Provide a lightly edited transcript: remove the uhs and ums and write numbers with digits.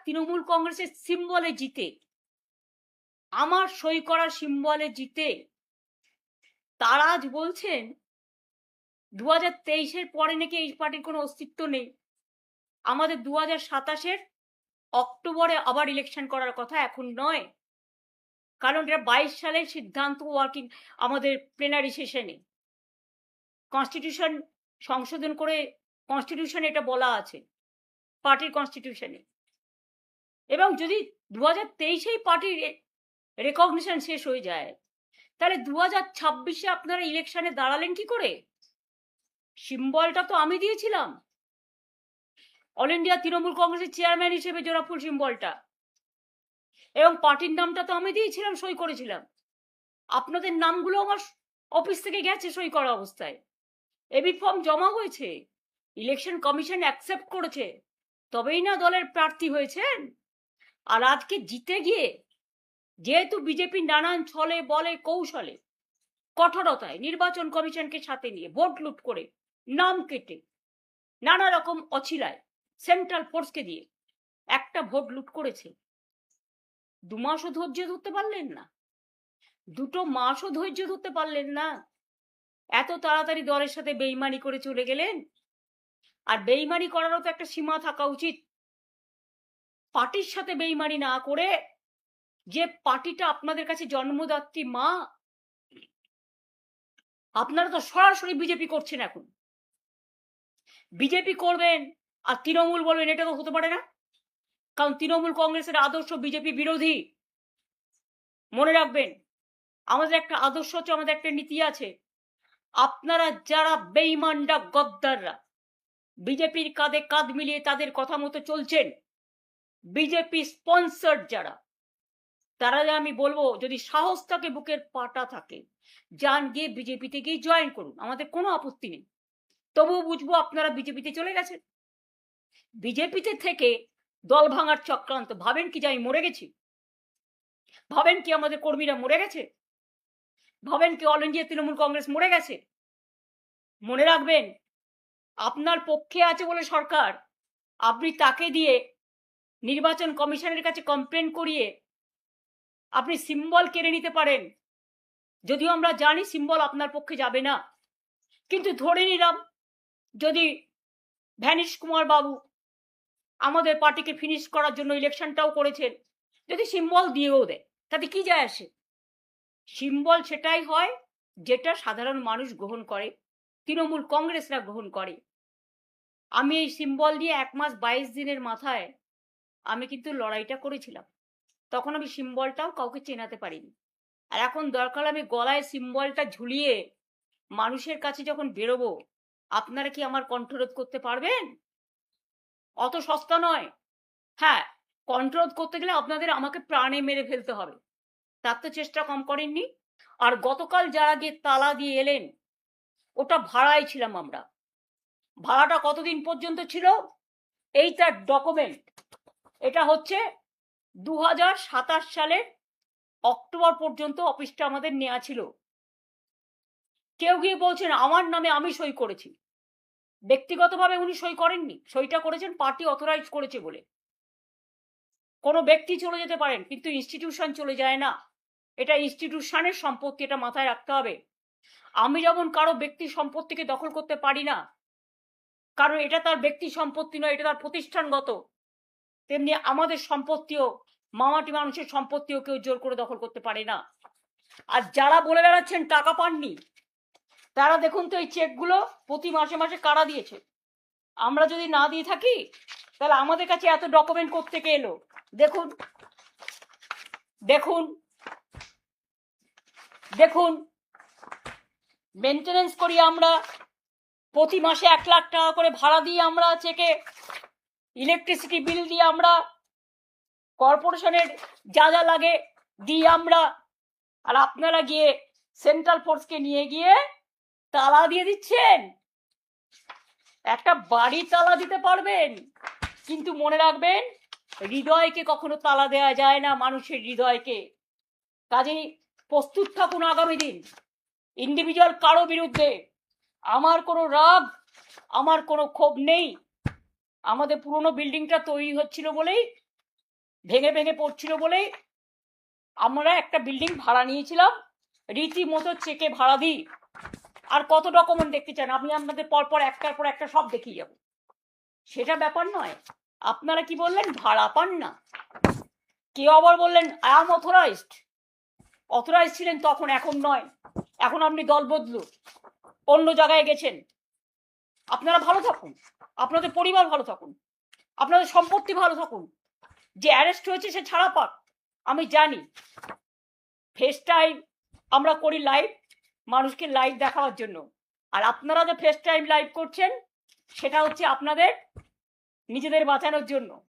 তৃণমূল কংগ্রেসের সিম্বলে জিতে, আমার সই করা সিম্বলে জিতে, তারা আজ বলছেন 2023-এর পরে নাকি এই পার্টির কোনো অস্তিত্ব নেই। আমাদের 2027-এর অক্টোবরে আবার ইলেকশন করার কথা, এখন নয়। কারণ এটা 22 সালের সিদ্ধান্ত ওয়ার্কিং আমাদের প্লেনারি সেশনে কনস্টিটিউশন সংশোধন করে কনস্টিটিউশনে এটা বলা আছে, পার্টির কনস্টিটিউশনে। এবং যদি 2023-এই পার্টির রেকগনিশন শেষ হয়ে যায়, তাহলে 2026-এ আপনারা ইলেকশনে দাঁড়ালেন কি করে? সিম্বলটা তো আমি দিয়েছিলাম, অল ইন্ডিয়া তৃণমূল কংগ্রেসের চেয়ারম্যান হিসেবে জোড়াফুল সিম্বলটা, এবং পার্টির নামটা তো আমি দিয়েছিলাম, সই করেছিলাম। আপনাদের নামগুলো আমার অফিস থেকে গেছে সই করা অবস্থায়, এবি ফর্ম জমা হয়েছে, ইলেকশন কমিশন অ্যাকসেপ্ট করেছে, তবেই না দলের প্রার্থী হয়েছেন। আর আজকে জিতে গিয়ে, যেহেতু বিজেপি নানান ছলে বলে কৌশলে কঠোরতায় নির্বাচন কমিশনকে সাথে নিয়ে ভোট লুট করে, নাম কেটে, নানা রকম অছিলায় সেন্ট্রাল ফোর্সকে দিয়ে একটা ভোট লুট করেছে, 2 মাসও ধৈর্য ধরতে পারলেন না, 2 মাসও ধৈর্য ধরতে পারলেন না, এত তাড়াতাড়ি দলের সাথে বেইমানি করে চলে গেলেন। আর বেইমানি করারও তো একটা সীমা থাকা উচিত। পার্টির সাথে বেইমানি না করে, যে পার্টিটা আপনাদের কাছে জন্মদাত্রী মা, আপনারা তো সরাসরি বিজেপি করছেন। এখন বিজেপি করবেন আর তৃণমূল বলবেন, এটা তো হতে পারে না। কারণ তৃণমূল কংগ্রেসের আদর্শ বিজেপি বিরোধী। মনে রাখবেন, আমাদের একটা আদর্শ আছে, আমাদের একটা নীতি আছে। আপনারা যারা বেইমানরা, গদ্দাররা, বিজেপির কাঁধে কাঁধ মিলিয়ে তাদের কথা মতো চলছেন, বিজেপি স্পন্সর যারা, তারা আমি বলবো, যদি সাহস থাকে, বুকের পাটা থাকে, যান গিয়ে বিজেপিতে গিয়ে জয়েন করুন, আমাদের কোনো আপত্তি নেই। তবুও বুঝবো আপনারা বিজেপিতে চলে গেছেন। বিজেপিতে থেকে দল ভাঙার চক্রান্ত। ভাবেন কি যে আমি মরে গেছি? ভাবেন কি আমাদের কর্মীরা মরে গেছে? ভাবেন কি অল ইন্ডিয়া তৃণমূল কংগ্রেস মরে গেছে? মনে রাখবেন, আপনার পক্ষে আছে বলে সরকার, আপনি তাকে দিয়ে নির্বাচন কমিশনের কাছে কমপ্লেন করিয়ে আপনি সিম্বল কেড়ে নিতে পারেন। যদিও আমরা জানি সিম্বল আপনার পক্ষে যাবে না, কিন্তু ধরে নিলাম যদি ভ্যানিশ কুমার বাবু আমাদের পার্টিকে ফিনিশ করার জন্য ইলেকশনটাও করেছেন, যদি সিম্বল দিয়েও দেয়, তাতে কি যায় আসে? সিম্বল সেটাই হয় যেটা সাধারণ মানুষ গ্রহণ করে, তৃণমূল কংগ্রেসরা গ্রহণ করে। আমি এই সিম্বল দিয়ে 1 মাস 22 দিনের মাথায় আমি কিন্তু লড়াইটা করেছিলাম। তখন আমি সিম্বলটাও কাউকে চেনাতে পারিনি। আর এখন দরকার আমি গলায় সিম্বলটা ঝুলিয়ে মানুষের কাছে যখন বেরোবো, আপনারা কি আমার কণ্ঠরোধ করতে পারবেন? অত সস্তা নয়। হ্যাঁ, কণ্ঠরোধ করতে গেলে আপনাদের আমাকে প্রাণে মেরে ফেলতে হবে, তার তো চেষ্টা কম করেননি। আর গতকাল যারা গিয়ে তালা দিয়ে এলেন, ওটা ভাড়ায় ছিলাম আমরা। ভাড়াটা কতদিন পর্যন্ত ছিল? এই তার ডকুমেন্ট। এটা হচ্ছে 2027 সালের অক্টোবর পর্যন্ত অফিসটা আমাদের নেওয়া ছিল। কেউ গিয়ে বলছেন আমার নামে আমি সই করেছি। ব্যক্তিগতভাবে উনি সই করেননি, সইটা করেছেন পার্টি অথরাইজ করেছে বলে। কোনো ব্যক্তি চলে যেতে পারেন, কিন্তু ইনস্টিটিউশন চলে যায় না। এটা ইনস্টিটিউশনের সম্পত্তি, এটা মাথায় রাখতে হবে। আমি যেমন কারো ব্যক্তি সম্পত্তিকে দখল করতে পারি না, কারণ এটা তার ব্যক্তি সম্পত্তি নয়, এটা তার প্রতিষ্ঠানগত, তেমনি আমাদের সম্পত্তিও, মামাটি মানুষের সম্পত্তিও কেউ জোর করে দখল করতে পারে না। আর যারা বলে বেড়াচ্ছেন টাকা পাননি, তারা দেখুন তো এই চেকগুলো প্রতি মাসে মাসে কারা দিয়েছে। আমরা যদি না দিয়ে থাকি, তাহলে আমাদের কাছে এত ডকুমেন্ট কোত্থেকে এলো? দেখুন দেখুন দেখুন, মেনটেনেন্স করি আমরা, প্রতি মাসে 1 লাখ টাকা করে ভাড়া দিয়ে আমরা চেকে, ইলেকট্রিসিটি বিল দিয়ে আমরা, কর্পোরেশনের যা যা লাগে দিই আমরা। আর আপনারা গিয়ে সেন্ট্রাল ফোর্সকে নিয়ে গিয়ে তালা দিয়ে দিচ্ছেন। একটা বাড়ি তালা দিতে পারবেন, কিন্তু মনে রাখবেন, হৃদয়কে কখনো তালা দেওয়া যায় না, মানুষের হৃদয়কে। কাজেই প্রস্তুত থাকুন আগামী দিন ইন্ডিভিজুয়াল কারো বিরুদ্ধে। আমার কোনো রাগ, আমার কোনো ক্ষোভ নেই। আমাদের পুরনো বিল্ডিংটা তৈরি হচ্ছিল বলেই ভেঙে ভেঙে পড়ছিল বলেই আমরা একটা বিল্ডিং ভাড়া নিয়েছিলাম, রীতিমতো চেকে ভাড়া দিই। আর কত ডকুমেন্ট দেখতে চান? আমি আপনাদের পরপর একটার পর একটা সব দেখিয়ে যাব, সেটা ব্যাপার নয়। আপনারা কি বললেন? ভাড়া পান না। কেউ আবার বললেন আই এম অথরাইজড। অথরাইজ ছিলেন তখন, এখন নয়। এখন আপনি দল বদলু, অন্য জায়গায় গেছেন। আপনারা ভালো থাকুন, আপনাদের পরিবার ভালো থাকুন, আপনাদের সম্পত্তি ভালো থাকুন। যে অ্যারেস্ট হয়েছে সে ছাড়া পাক। আমি জানি ফেস টাইম আমরা করি লাইভ, মানুষকে লাইভ দেখাবার জন্য। আর আপনারা যে ফেস টাইম লাইভ করছেন সেটা হচ্ছে আপনাদের নিজেদের বাঁচানোর জন্য।